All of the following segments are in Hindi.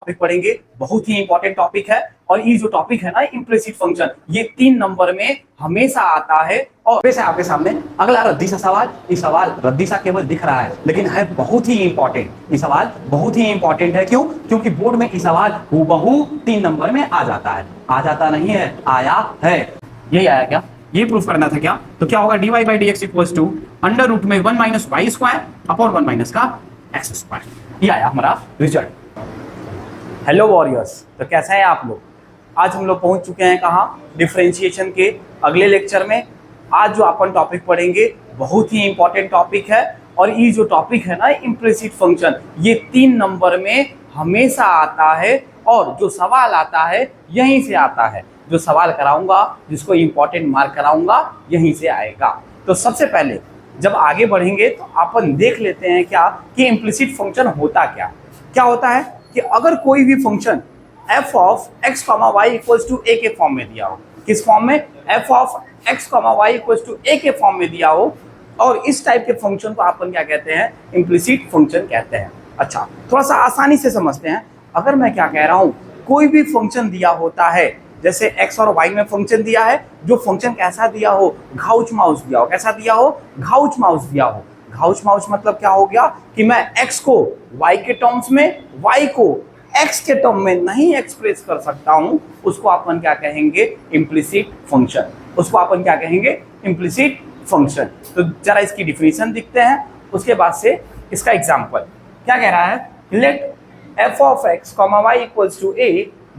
टॉपिक पढ़ेंगे, बहुत ही इंपॉर्टेंट टॉपिक है। और ये जो टॉपिक है ना इम्प्लिसिट फंक्शन, ये 3 नंबर में हमेशा आता है। और वैसे आपके सामने अगला रद्दी सा सवाल। ये सवाल रद्दी सा केवल दिख रहा है लेकिन है बहुत ही इंपॉर्टेंट। ये सवाल बहुत ही इंपॉर्टेंट है। क्यों? क्योंकि बोर्ड में ये सवाल हूबहू 3 नंबर में आ जाता है। आ जाता नहीं है, आया है। यही आया क्या? ये प्रूफ करना था क्या? तो क्या होगा, dy by d x equals to under root में 1 minus y square upon 1 minus का एक्स स्क्वायर। ये आया हमारा रिजल्ट। हेलो वॉरियर्स, तो कैसा है आप लोग? आज हम लोग पहुंच चुके हैं कहाँ? डिफरेंशिएशन के अगले लेक्चर में। आज जो अपन टॉपिक पढ़ेंगे बहुत ही इंपॉर्टेंट टॉपिक है। और ये जो टॉपिक है ना इम्प्लिसिट फंक्शन, ये 3 नंबर में हमेशा आता है। और जो सवाल आता है यहीं से आता है। जो सवाल कराऊंगा, जिसको इंपॉर्टेंट मार्क कराऊंगा, यहीं से आएगा। तो सबसे पहले जब आगे बढ़ेंगे तो अपन देख लेते हैं क्या कि इम्प्लिसिट फंक्शन होता क्या होता है कि अगर कोई भी function f of x, y equals to a के फॉर्म में दिया हो। किस फॉर्म में? f of x, y equals to a के फॉर्म में दिया हो। और इस टाइप के फंक्शन को अपन क्या कहते हैं? इम्प्लिसिट फंक्शन कहते हैं। अच्छा, थोड़ा सा आसानी से समझते हैं। अगर मैं क्या कह रहा हूं, कोई भी फंक्शन दिया होता है, जैसे x और y में फंक्शन दिया है, जो फंक्शन कैसा दिया हो? घाउच माउस दिया हो। कैसा दिया हो? घाउच माउस दिया हो। घाउच माउस मतलब क्या हो गया कि मैं x को y के टर्म्स में, y को x के टर्म में नहीं एक्सप्रेस कर सकता हूं। उसको अपन क्या कहेंगे? Implicit function. उसको अपन क्या कहेंगे? Implicit function. तो जरा इसकी डिफिनीशन दिखते हैं, उसके बाद से इसका एग्जांपल क्या कह रहा है। Let f of x, y equals to a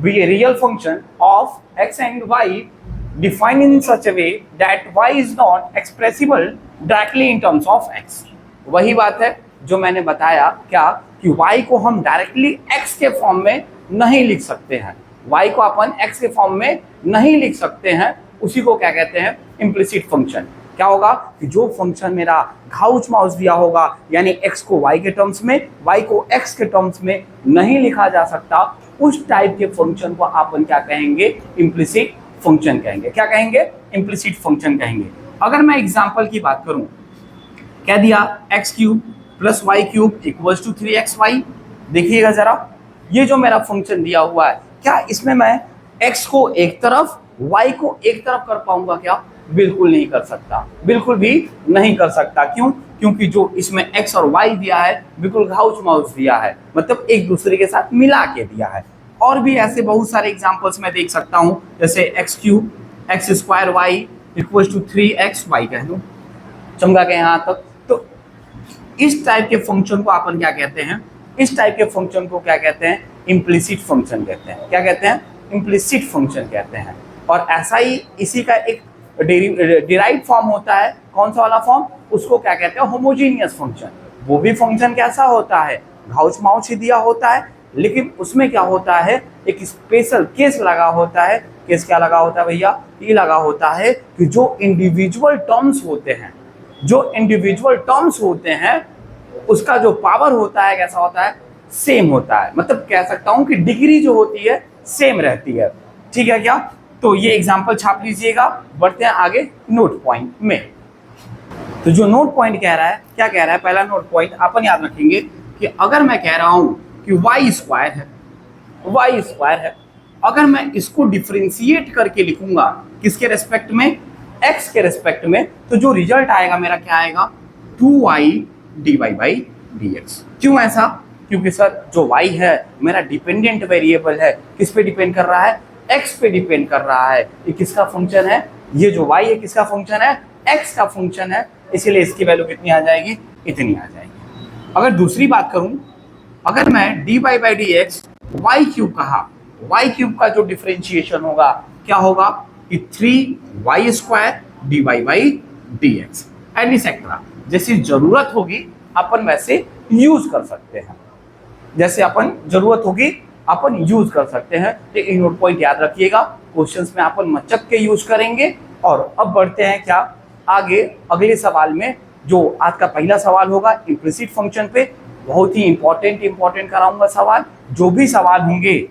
be a real function of x and y defined in such a way that y is not expressible directly in terms of x। वही बात है जो मैंने बताया क्या कि y को हम डायरेक्टली x के फॉर्म में नहीं लिख सकते हैं। y को अपन x के फॉर्म में नहीं लिख सकते हैं। उसी को क्या कहते हैं? Implicit function. क्या होगा कि जो फंक्शन मेरा घाउच माउस दिया होगा, यानी x को y के टर्म्स में, y को x के टर्म्स में नहीं लिखा जा सकता, उस टाइप के फंक्शन को अपन क्या कहेंगे? इम्प्लिसिट फंक्शन कहेंगे। क्या कहेंगे? इम्प्लिसिट फंक्शन कहेंगे। अगर मैं एग्जांपल की बात करूं, क्या दिया? X cube plus y cube equals to 3xy। देखिएगा जरा, ये जो मेरा फंक्शन दिया हुआ है, क्या इसमें मैं x को एक तरफ, y को एक तरफ कर पाऊंगा क्या? बिल्कुल नहीं कर सकता, बिल्कुल भी नहीं कर सकता। क्यों? क्योंकि जो इसमें x और y दिया है बिल्कुल घाउच माउस दिया है, मतलब एक दूसरे के साथ मिला के दिया है। और भी ऐसे बहुत सारे एग्जांपल्स मैं देख सकता हूं, जैसे x cube x square y equals to 3xy कह दूं, चमका के यहाँ तक। तो इस टाइप के फंक्शन को अपन क्या कहते हैं? इस टाइप के फंक्शन को क्या कहते हैं? इम्प्लिसिट फंक्शन कहते हैं। क्या कहते हैं? इम्प्लिसिट फंक्शन कहते हैं। और ऐसा ही इसी का एक डिराइव्ड फॉर्म होता है। कौन सा वाला फॉर्म? उसको क्या कहते हैं? Homogeneous function. वो भी फंक्शन कैसा होता है? घाउच माउस ही दिया होता है, लेकिन उसमें क्या होता है? एक स्पेशल केस लगा होता है। केस क्या लगा होता है भैया? ये लगा होता है कि जो इंडिविजुअल टर्म्स होते हैं, जो इंडिविजुअल टर्म्स होते हैं, उसका जो पावर होता है कैसा होता है? सेम होता है। मतलब कह सकता हूं कि डिग्री जो होती है सेम रहती है। ठीक है क्या? तो ये एग्जांपल छाप लीजिएगा। बढ़ते हैं आगे नोट पॉइंट में। तो जो नोट पॉइंट कह रहा है, क्या कह रहा है? पहला नोट पॉइंट अपन याद रखेंगे कि अगर मैं कह रहा हूं कि y स्क्वायर है, y स्क्वायर है, अगर मैं इसको डिफरेंशिएट करके लिखूंगा किसके रेस्पेक्ट में? x के रेस्पेक्ट में, तो जो रिजल्ट आएगा मेरा क्या आएगा? 2y dy by dx। क्यों ऐसा? क्योंकि सर जो y है मेरा डिपेंडेंट वेरिएबल है। किस पे डिपेंड कर रहा है? x पे डिपेंड कर रहा है। ये किसका फंक्शन है? ये जो y है किसका फंक्शन है? x का फंक्शन है। इसीलिए इसकी वैल्यू कितनी आ जाएगी? इतनी आ जाएगी। अगर दूसरी बात करूं, अगर मैं dy by dx y cube कहा, y क्यूब का जो डिफरेंशिएशन होगा क्या होगा कि 3y square dy by dx and etcetera. जैसी जरूरत होगी अपन वैसे यूज कर सकते हैं। जैसे अपन जरूरत होगी अपन यूज कर सकते हैं। तो नोट पॉइंट याद रखिएगा, क्वेश्चंस में अपन मचक के यूज करेंगे। और अब बढ़ते हैं क्या आगे अगले सवाल में। जो आज का पहला सवाल होगा इम्प्लिसिट फंक्शन पे, बहुत ही इंपॉर्टेंट कराऊंगा सवाल। जो भी सवाल होंगे,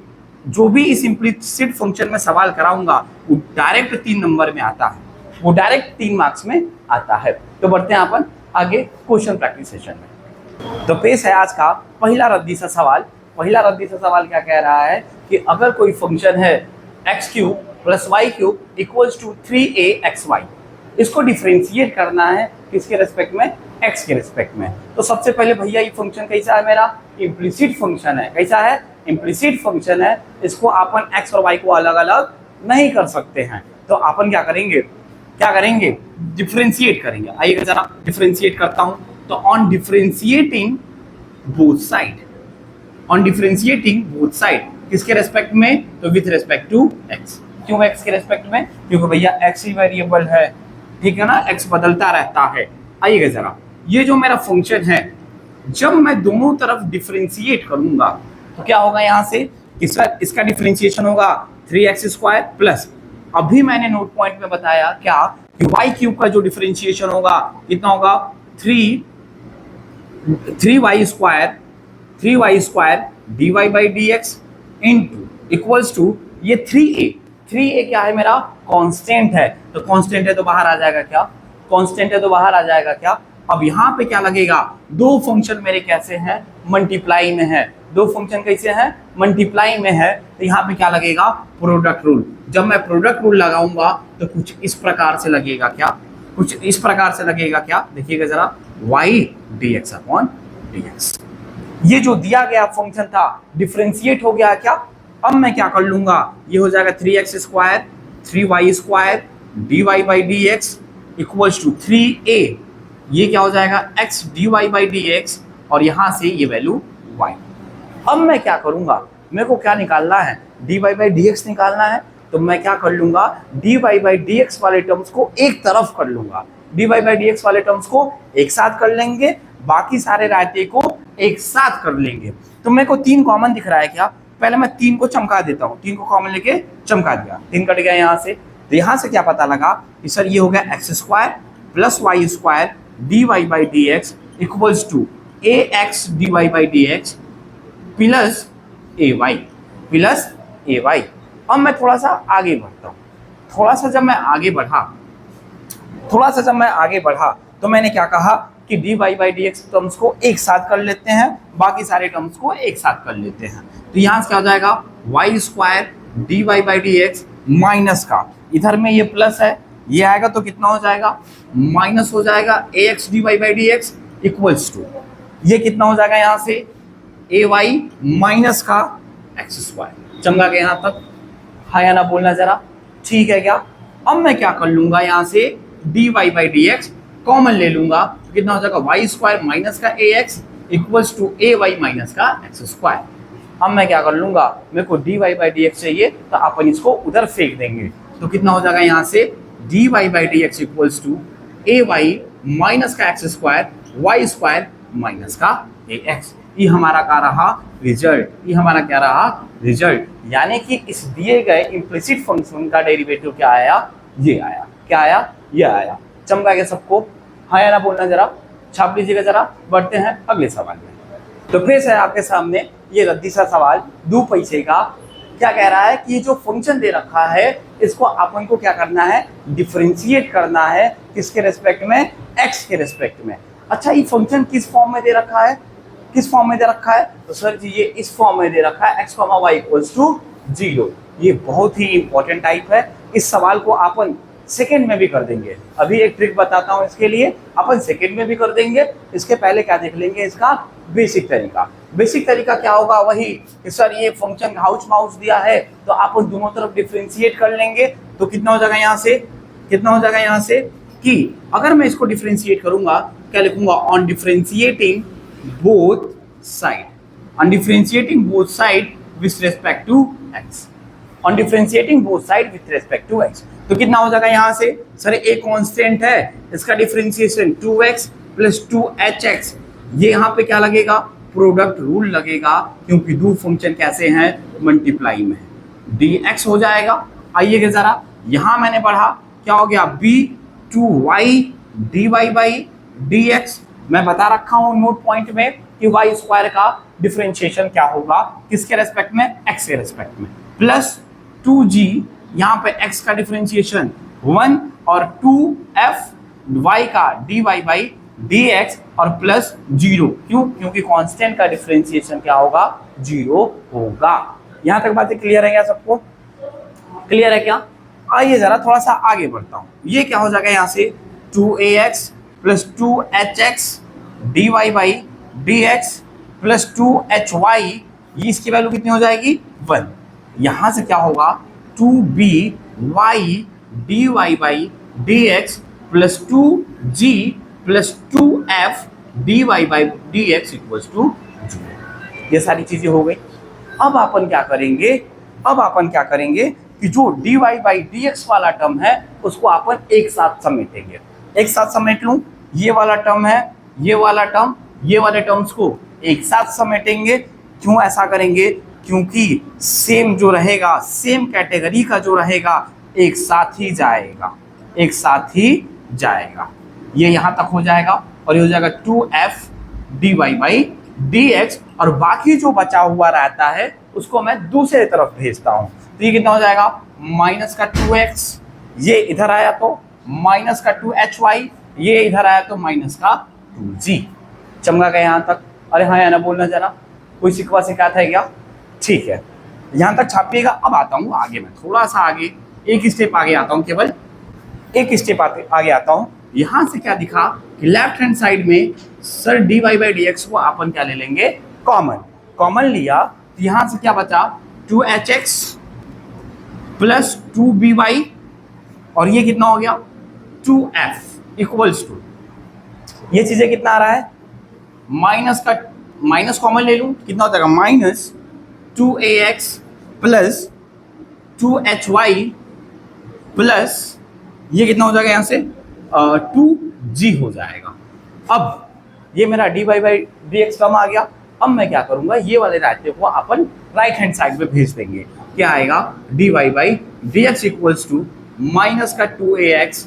जो भी इस इम्प्लिसिट फंक्शन में सवाल कराऊंगा, वो डायरेक्ट 3 नंबर में आता है, वो डायरेक्ट 3 मार्क्स में आता है। तो बढ़ते हैं अपन आगे क्वेश्चन प्रैक्टिस सेशन में। तो पेश है आज का पहला रद्दी सा सवाल। पहला रद्दी सा सवाल क्या कह रहा है कि अगर कोई फंक्शन है x cube plus y cube equals to 3axy, इसको डिफरेंशिएट करना है किसके रेस्पेक्ट में, एक्स के रेस्पेक्ट में। तो सबसे पहले भैया ये फंक्शन कैसा है, मेरा इम्प्लिसिट फंक्शन है। कैसा है, इम्प्लिसिट फंक्शन है। इसको अपन एक्स और वाई को अलग अलग नहीं कर सकते हैं, तो अपन क्या करेंगे, डिफरेंशिएट करेंगे। आइएगा जरा डिफरेंशिएट करता हूं। तो ऑन डिफरेंशिएटिंग बोथ साइड, किसके रेस्पेक्ट में, तो विथ रेस्पेक्ट टू एक्स। क्यों एक्स के रेस्पेक्ट में, क्योंकि भैया एक्स ही वेरिएबल है, ठीक है ना, एक्स बदलता रहता है। आइएगा जरा, ये जो मेरा फंक्शन है, जब मैं दोनों तरफ डिफरेंशिएट करूंगा तो क्या होगा, यहां से इसका डिफरेंशिएशन होगा 3x² प्लस, अभी मैंने नोट पॉइंट में बताया क्या कि y क्यूब का जो डिफरेंशिएशन होगा कितना होगा, 3y² dy/dx into equals to ये 3a क्या है, मेरा कांस्टेंट है। तो कांस्टेंट है तो बाहर आ जाएगा क्या, अब यहाँ पे क्या लगेगा, दो फंक्शन मेरे कैसे हैं, मल्टीप्लाई में है। दो फंक्शन कैसे हैं, मल्टीप्लाई में है, तो यहाँ पे क्या लगेगा, प्रोडक्ट रूल। जब मैं प्रोडक्ट रूल लगाऊंगा तो कुछ इस प्रकार से लगेगा क्या, देखिएगा जरा, y dx/dx। ये जो दिया गया फंक्शन था डिफरेंशिएट हो गया क्या। अब मैं क्या कर लूंगा, ये हो जाएगा 3x² 3y² dy/dx equals to 3a, ये क्या हो जाएगा, x dy/dx, और यहां से ये वैल्यू y। अब मैं क्या करूंगा, मेरे को क्या निकालना है, dy/dx निकालना है। तो मैं क्या कर लूंगा, dy/dx वाले टर्म्स को एक तरफ कर लूंगा, dy/dx वाले टर्म्स को एक साथ कर लेंगे, बाकी सारे रायते को एक साथ कर लेंगे। तो मेरे को 3 कॉमन दिख रहा है क्या, पहले मैं 3 को चमका देता हूँ, 3 को कॉमन लेके चमका दिया, 3 कट गया यहाँ से। तो यहाँ से क्या पता लगा कि सर ये हो गया x² plus y² dy/dx equals to ax dy/dx plus ay। अब मैं थोड़ा सा आगे बढ़ता हूँ, थोड़ा सा जब मैं आगे बढ़ा तो मैंने क्या कहा कि dy/dx टर्म्स को एक साथ कर लेते हैं, बाकी सारे टर्म्स को एक साथ कर लेते हैं। तो यहाँ से क्या हो जाएगा, y² dy/dx माइनस का, इधर में ये प्लस है, ये आएगा तो कितना हो जाएगा, माइनस हो जाएगा ax dy/dx इक्वल्स टू, ये कितना हो जाएगा यहाँ से, ay माइनस का x²। चमका के यहाँ तक, हाँ या ना बोलना जरा, ठीक है क्या। अब मैं क्या कर लूंगा, यहाँ से dy/dx कॉमन ले लूंगा, तो कितना हो जाएगा, y² माइनस का ax equals to ay minus का x²। अब मैं क्या कर लूंगा, मेरे को dy/dx चाहिए तो अपन इसको उधर फेंक देंगे, तो कितना हो जाएगा, यहाँ से dy/dx equals to ay minus का x² y² माइनस का ax। ये हमारा क्या रहा, रिजल्ट, यानी कि इस दिए गए इम्प्लिसिट फंक्शन का डेरिवेटिव क्या आया, ये आया। चमका के सबको, हाँ या ना बोलना जरा, छाप लीजिएगा जरा। बढ़ते हैं अगले सवाल में। तो फिर से आपके सामने ये रद्दी सा सवाल 2 पैसे का, क्या कह रहा है कि जो फंक्शन दे रखा है इसको अपन को क्या करना है, डिफरेंशिएट करना है, किसके रेस्पेक्ट में, एक्स के रेस्पेक्ट में। अच्छा, ये फंक्शन किस फॉर्म में दे रखा है, तो सर जी ये इस फॉर्म में दे रखा है, x, y इक्वल्स टू 0। ये बहुत ही इंपॉर्टेंट टाइप है, इस सवाल को अपन सेकंड में भी कर देंगे। अभी एक ट्रिक बताता हूं, इसके लिए अपन सेकंड में भी कर देंगे। इसके पहले क्या देख लेंगे, इसका बेसिक तरीका क्या होगा, वही कि सर ये फंक्शन हाउस माउस दिया है तो अपन दोनों तरफ डिफरेंशिएट कर लेंगे। तो कितना हो जाएगा यहाँ से, कि अगर मैं इसको डिफरेंशिएट करूंगा, क्या लिखूंगा, on differentiating both side with respect to x. तो कितना हो जाएगा यहाँ से, सर ए कांस्टेंट है, इसका डिफरेंशिएशन 2x प्लस 2hx, ये यहाँ पे क्या लगेगा, प्रोडक्ट रूल लगेगा, क्योंकि दो फंक्शन कैसे हैं, मल्टीप्लाई में है, dx हो जाएगा। आइएगा जरा, यहाँ मैंने पढ़ा क्या हो गया, b2y dy/dx। मैं बता रखा हूँ नोट पॉइंट में कि y² का डिफरेंशिएशन क्या होगा, किसके रेस्पेक्ट में, x के रेस्पेक्ट में, प्लस 2g, यहाँ पे x का डिफरेंशिएशन 1 और 2f y का dy/dx dx और प्लस 0। क्यों? क्योंकि कांस्टेंट का डिफरेंशिएशन क्या होगा? 0 होगा। यहां तक बातें क्लियर है क्या सबको? क्लियर है क्या? आइए जरा थोड़ा सा आगे बढ़ता हूं। ये क्या हो जाएगा यहां से? 2ax plus 2hx dy by dx plus 2hy, ये इसकी वैल्यू कितनी हो जाएगी? 1। यहां से क्या होगा? 2by dy by dx plus 2g plus 2f dy by dx equals to 0। ये सारी चीजें हो गई। अब अपन क्या करेंगे? अब अपन क्या करेंगे कि जो dy बाई dx वाला टर्म है उसको अपन एक साथ समेटेंगे। एक साथ समेट लूं, ये वाला टर्म है, ये वाला टर्म, ये वाले टर्म्स को एक साथ समेटेंगे। क्यों ऐसा करेंगे? क्योंकि सेम जो रहेगा, सेम कैटेगरी का जो रहेगा, एक साथ ही जाएगा, एक साथ ही जाएगा। ये यहां तक हो जाएगा और ये हो जाएगा 2f dy बाई dx, और बाकी जो बचा हुआ रहता है उसको मैं दूसरे तरफ भेजता हूं। तो ये कितना हो जाएगा? माइनस का 2x, ये इधर आया तो माइनस का 2hy, ये इधर आया तो माइनस का 2g। चमका गया यहां तक? अरे हाँ या ना बोलना जरा, कोई शिकवा शिकायत है क्या? ठीक है, यहां तक छापिएगा। अब आता हूं आगे, मैं थोड़ा सा आगे, एक स्टेप आगे आता हूं, केवल एक स्टेप आगे आता हूं। यहां से क्या दिखा कि लेफ्ट हैंड साइड में सर dy बाई dx को अपन क्या ले लेंगे? कॉमन। कॉमन लिया तो यहां से क्या बचा? 2hx प्लस 2by, और ये कितना हो गया? 2f इक्वल्स टू, ये चीजें कितना आ रहा है? माइनस का माइनस कॉमन ले लूं, कितना हो जाएगा? Minus 2ax plus 2hy plus ये कितना हो जाएगा? यहां से 2g हो जाएगा। अब ये मेरा dy बाई dx टर्म आ गया। अब मैं क्या करूंगा? ये वाले रास्ते को अपन राइट हैंड साइड पे भेज देंगे। क्या आएगा? dy by dx equals to minus का 2ax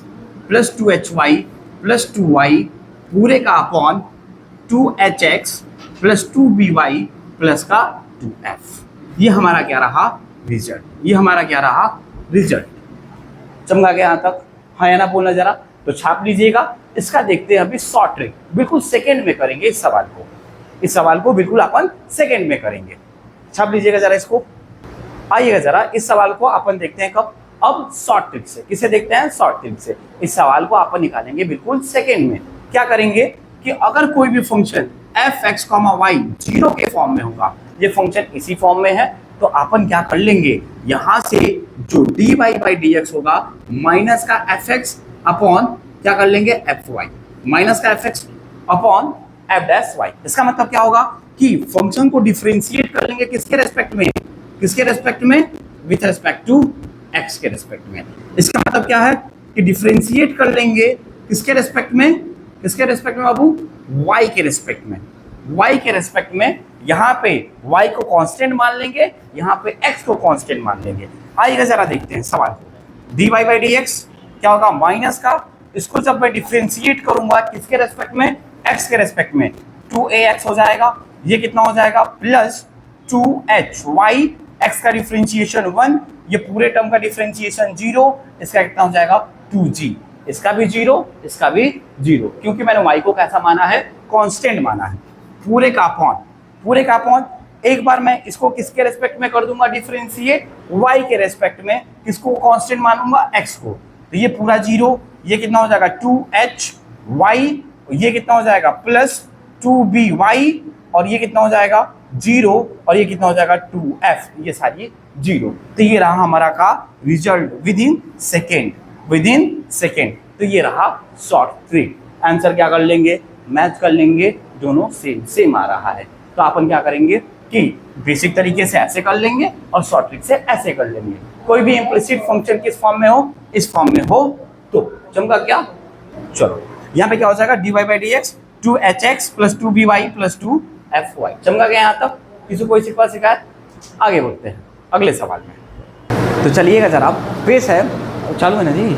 plus 2hy plus 2y पूरे का upon 2hx plus 2by plus का 2f। ये हमारा क्या रहा? रिजल्ट। ये हमारा क्या रहा? रिजल्ट। समझा गया यहां तक? हाँ या ना बोलना जरा, तो छाप लीजिएगा। इसका देखते हैं अभी शॉर्ट ट्रिक, बिल्कुल सेकंड में करेंगे इस सवाल को। इस सवाल को बिल्कुल अपन सेकंड में करेंगे। छाप लीजिएगा जरा इसको। आइएगा जरा, इस सवाल को अपन देखते हैं कब? अब शॉर्ट ट्रिक से। किसे देखते हैं? शॉर्ट ट्रिक से। इस सवाल को अपन निकालेंगे बिल्कुल सेकंड में। क्या करेंगे कि अगर कोई भी फंक्शन f(x, y) 0 के फॉर्म में होगा, ये फंक्शन इसी फॉर्म में है, तो अपन क्या कर लेंगे? यहां से जो dy बाई dx होगा माइनस का fx अपॉन क्या कर लेंगे? fy, माइनस का fx upon f dash y। इसका मतलब क्या होगा कि फंक्शन को डिफरेंशिएट कर लेंगे किसके रेस्पेक्ट में? किसके रेस्पेक्ट में? विथ रेस्पेक्ट टू x के रेस्पेक्ट में। इसका मतलब क्या है कि डिफरेंशिएट कर लेंगे किसके रेस्पेक्ट में? किसके रेस्पेक्ट में बाबू? y के रेस्पेक्ट में। y के रेस्पेक्ट में यहाँ पे y को कांस्टेंट मान लेंगे, यहाँ पे x को कांस्टेंट मान लेंगे। आइएगा जरा देखते हैं सवाल को। dy बाई dx क्या होगा? माइनस का, इसको जब मैं डिफरेंशिएट करूंगा किसके रेस्पेक्ट में? x के रेस्पेक्ट में, 2ax हो जाएगा। ये कितना हो जाएगा? प्लस 2hy, x का डिफरेंशिएशन 1, ये पूरे टर्म का डिफरेंशिएशन 0, इसका कितना हो जाएगा? 2g। इसका भी 0, इसका भी 0, क्योंकि मैंने y को कैसा माना है? कांस्टेंट माना है। पूरे का अपॉन, पूरे का अपॉन। एक बार मैं इसको किसके रेस्पेक्ट में कर दूंगा डिफरेंशिएट? y के रेस्पेक्ट में। किसको कांस्टेंट मानूंगा? x को। तो ये पूरा 0, ये कितना हो जाएगा? 2hy, ये कितना हो जाएगा? प्लस 2by, और ये कितना हो जाएगा? 0, और ये कितना हो जाएगा? 2f, ये सारी 0। तो ये रहा हमारा का result with in second, with in second. तो ये रहा शॉर्ट ट्रिक। आंसर क्या कर लेंगे? मैच कर लेंगे, दोनों सेम सेम आ रहा है। तो अपन क्या करेंगे कि बेसिक तरीके से ऐसे कर लेंगे और शॉर्ट ट्रिक से ऐसे कर लेंगे। कोई भी इम्प्लिसिट फंक्शन किस फॉर्म में हो? इस फॉर्म में हो तो चमका क्या? चलो यहाँ पे क्या हो जाएगा? dy by dx 2hx plus 2by plus 2fy। चमका गया यहाँ तक? किसी कोई शिकायत? आगे बढ़ते हैं अगले सवाल में। तो चलिएगा जरा, पेश है, चालू है ना जी?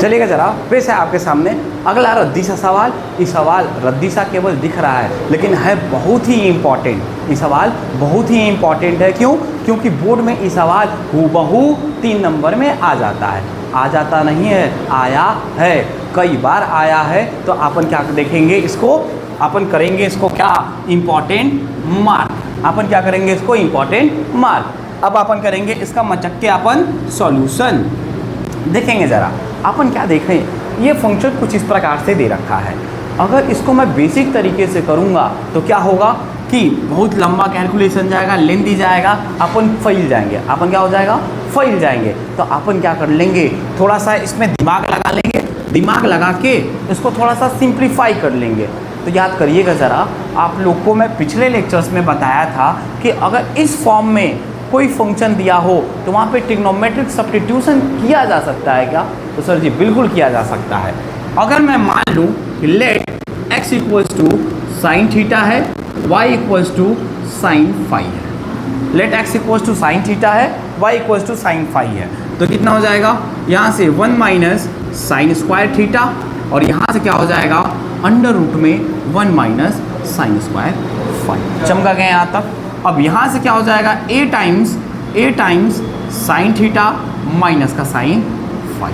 चलिएगा जरा, पेश है आपके सामने अगला रद्दी सा सवाल। ये सवाल रद्दी सा केवल दिख रहा है लेकिन है बहुत ही इम्पॉर्टेंट। ये सवाल बहुत ही इम्पॉर्टेंट है। क्यों? क्योंकि बोर्ड में ये सवाल हूबहू 3 नंबर में आ जाता है। आ जाता नहीं है, आया है। कई बार आया है तो अपन क्या देखेंगे इसको, अपन करेंगे इसको क्या, इंपॉर्टेंट मार्क। अपन क्या करेंगे इसको, इंपॉर्टेंट मार्क। अब अपन करेंगे इसका मचक के अपन सॉल्यूशन देखेंगे। ज़रा अपन क्या देखें, ये फंक्शन कुछ इस प्रकार से दे रखा है। अगर इसको मैं बेसिक तरीके से करूँगा तो क्या होगा कि बहुत लंबा कैलकुलेशन जाएगा, लेंथी जाएगा, अपन फैल जाएंगे। अपन क्या हो जाएगा, फैल जाएंगे। तो अपन क्या कर लेंगे, थोड़ा सा इसमें दिमाग लगा लेंगे, दिमाग लगा के इसको थोड़ा सा सिंप्लीफाई कर लेंगे। तो याद करिएगा ज़रा, आप लोग को मैं पिछले लेक्चर्स में बताया था कि अगर इस फॉर्म में कोई फंक्शन दिया हो तो वहाँ पे ट्रिग्नोमेट्रिक सब्स्टिट्यूशन किया जा सकता है क्या? तो सर जी बिल्कुल किया जा सकता है। अगर मैं मान लूँ कि let x equals to sine theta है, y equals to sine phi है। Let x equals to sine theta है, y equals to sine phi है, तो कितना हो जाएगा, यहाँ से 1 माइनस साइन स्क्वायर थीटा, और यहाँ से क्या हो जाएगा, अंडर रूट में 1 माइनस साइन स्क्वायर फाई। चमका गया यहाँ तक। अब यहाँ से क्या हो जाएगा, a times sign theta minus का साइन फाई।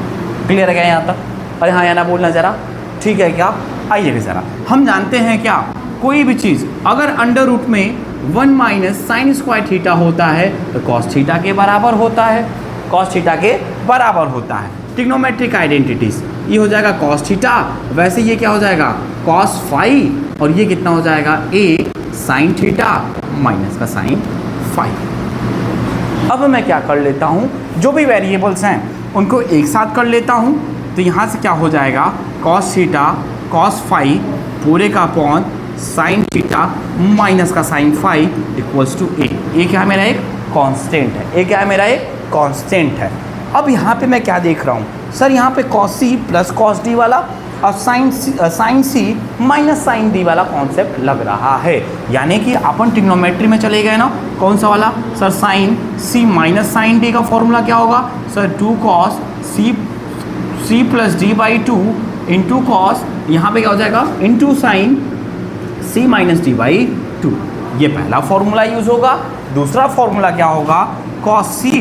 क्लियर है क्या यहाँ तक? अरे हाँ या ना बोलना ज़रा, ठीक है क्या? आइएगा ज़रा, हम जानते हैं क्या, कोई भी चीज़ अगर अंडर रूट में 1 माइनस साइन स्क्वायर थीटा होता है तो कॉस थीटा के बराबर होता है, कॉस थीटा के बराबर होता है। ट्रिग्नोमेट्रिक आइडेंटिटीज, ये हो जाएगा कॉस थीटा, वैसे ये क्या हो जाएगा, कॉस फाई, और ये कितना हो जाएगा, a साइन थीटा माइनस का साइन फाई। अब मैं क्या कर लेता हूँ, जो भी वेरिएबल्स हैं उनको एक साथ कर लेता हूँ। तो यहाँ से क्या हो जाएगा, कॉस थीटा कॉस फाई पूरे का अपॉन साइन थीटा माइनस का साइन फाई इक्वल्स टू ए। ये क्या है, मेरा एक कांस्टेंट है, ये क्या है, मेरा एक कांस्टेंट है। अब यहाँ पे मैं क्या देख रहा हूँ, सर यहाँ पे cos c plus cos d वाला और sine c minus sine d वाला कॉन्सेप्ट लग रहा है। यानी कि अपन ट्रिग्नोमेट्री में चले गए ना, कौन सा वाला sir, sine c minus sine d का फॉर्मूला क्या होगा sir, 2 cos c plus d by 2 into cos, यहाँ पे क्या हो जाएगा, into sine c minus d by 2। ये पहला फॉर्मूला यूज होगा। दूसरा फॉर्मूला क्या होगा, cos c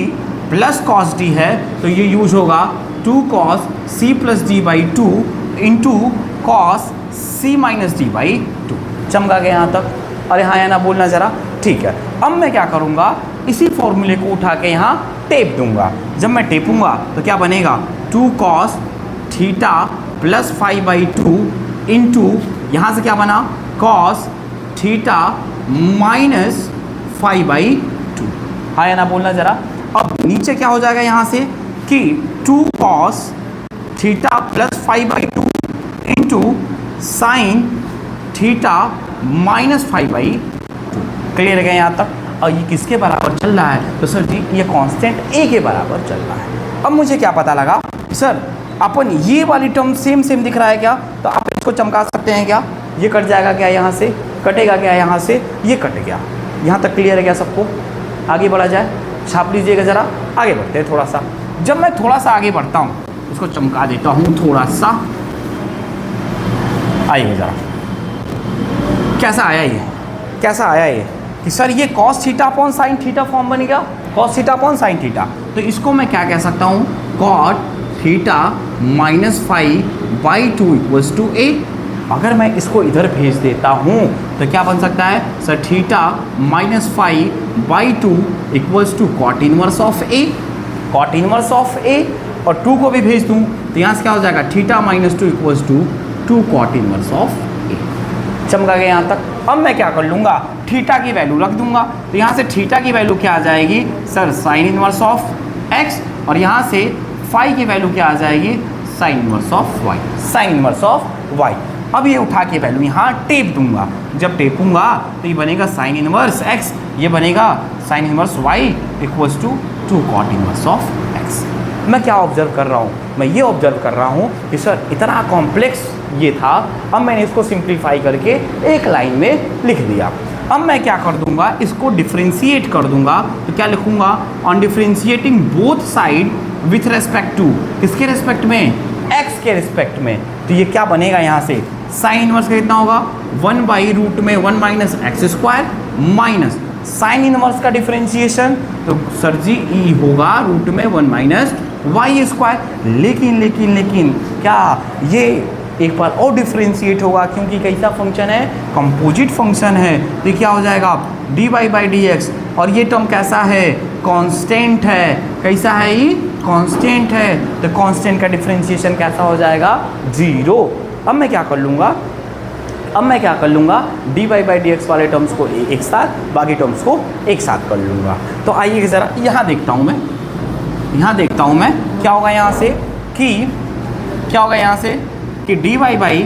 plus cos d है तो ये यूज होगा 2 cos c plus d by 2 into cos c minus d by 2। चमका गया यहाँ तक? अरे हाँ या ना बोलना ज़रा, ठीक है। अब मैं क्या करूँगा, इसी फॉर्मूले को उठा के यहाँ टेप दूंगा। जब मैं टेपूंगा तो क्या बनेगा, 2 cos theta plus phi by 2 into यहाँ से क्या बना, cos theta minus phi by 2। हाँ या ना बोलना ज़रा। अब नीचे क्या हो जाएगा यहाँ से कि 2 cos theta plus phi by 2 into sine theta minus phi by 2। Clear है यहाँ तक? और ये किसके बराबर चल रहा है, तो सर जी ये कांस्टेंट a के बराबर चल रहा है। अब मुझे क्या पता लगा, सर अपन ये वाली टर्म सेम दिख रहा है क्या, तो आप इसको चमका सकते हैं क्या, ये कट जाएगा क्या, यहाँ से कटेगा क्या, यहाँ से ये कट गया। यहाँ तक क्लियर है क्या सबको? आगे बढ़ा जाए, छाप लीजिएगा ज़रा, आगे बढ़ते हैं थोड़ा सा। जब मैं थोड़ा सा आगे बढ़ता हूँ, इसको चमका देता हूँ थोड़ा सा, आइए ज़रा, कैसा आया ये, कैसा आया ये कि सर ये cos theta upon sine theta form बन गया, cos theta upon sine theta. तो इसको मैं क्या कह सकता हूँ, cot theta minus phi by 2 equals to A. अगर मैं इसको इधर भेज देता हूँ तो क्या बन सकता है sir, theta minus phi by 2 equals to cot inverse of A, cot inverse of A. और 2 को भी भेज दूँ तो यहाँ से क्या हो जाएगा, theta minus 2 equals to 2 cot inverse of A. चमका गया यहाँ तक? अब मैं क्या कर लूँगा, थीटा की वैल्यू रख दूंगा। तो यहाँ से थीटा की वैल्यू क्या आ जाएगी sir, sine inverse of x, और यहाँ से फाई की वैल्यू क्या आ जाएगी, sine inverse of y, sine inverse of y. अब ये उठा के वैल्यू यहाँ टेप दूंगा। जब टेपूंगा तो ये बनेगा साइन इनवर्स एक्स, ये बनेगा sine inverse y equals to 2 cot inverse of x. मैं क्या ऑब्जर्व कर रहा हूँ, मैं ये ऑब्जर्व कर रहा हूँ कि सर इतना कॉम्प्लेक्स ये था, अब मैंने इसको सिंप्लीफाई करके एक लाइन में लिख दिया। अब मैं क्या कर दूंगा, इसको डिफ्रेंशिएट कर दूंगा। तो क्या लिखूंगा, on differentiating both side with respect to, किसके रेस्पेक्ट में, एक्स के रेस्पेक्ट में। तो ये क्या बनेगा, यहाँ से साइन इनवर्स का कितना होगा, 1 बाई रूट में 1 minus x square minus sine inverse का डिफ्रेंशिएशन, तो सर जी ई होगा रूट में 1 माइनस वाई स्क्वायर। लेकिन क्या ये एक बार और डिफ्रेंशिएट होगा, क्योंकि कैसा फंक्शन है, कंपोजिट फंक्शन है। तो क्या हो जाएगा dy बाई डी एक्स, और ये टर्म कैसा है, कांस्टेंट है। कैसा है ये, कांस्टेंट है। तो कांस्टेंट का डिफ्रेंशिएशन कैसा हो जाएगा, 0। अब मैं क्या कर लूँगा, dy बाई डी एक्स वाले टर्म्स को एक साथ, बाकी टर्म्स को एक साथ कर लूँगा। तो आइए ज़रा यहाँ देखता हूँ मैं क्या होगा यहाँ से dy बाई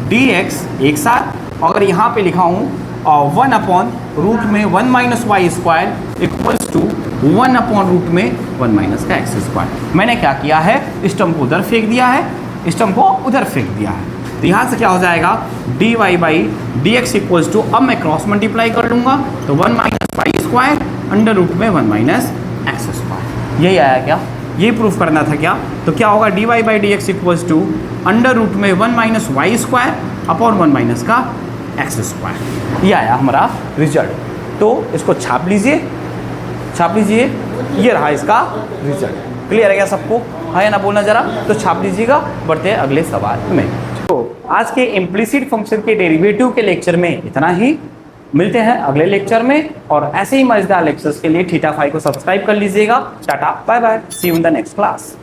डी एक्स एक साथ, अगर यहाँ पे लिखा हूँ 1 अपॉन रूट में 1 minus y square equals to 1 upon root में 1 माइनस का एक्स स्क्वायर। मैंने क्या किया है, इस टर्म को उधर फेंक दिया है, इस टर्म को उधर फेंक दिया है। तो यहाँ से क्या हो जाएगा, dy by d x equals to, अब मैं क्रॉस मल्टीप्लाई कर लूँगा तो 1 minus y square under root में 1 माइनस एक्स स्क्वायर। यही आया क्या, ये प्रूफ करना था क्या। तो क्या होगा, dy by d x equals to under root में 1 minus y square upon 1 minus का एक्स स्क्वायर। ये आया हमारा रिजल्ट। तो इसको छाप लीजिए, ये रहा इसका रिजल्ट। क्लियर है क्या सबको, हाँ या ना बोलना जरा, तो छाप लीजिएगा। बढ़ते हैं अगले सवाल में। तो आज के इम्प्लिसिट फंक्शन के डेरिवेटिव के लेक्चर में इतना ही, मिलते हैं अगले लेक्चर में। और ऐसे ही मजेदार लेक्चर्स के लिए थीटा 5 को सब्सक्राइब कर लीजिएगा। Tata bye bye, see you in the next class.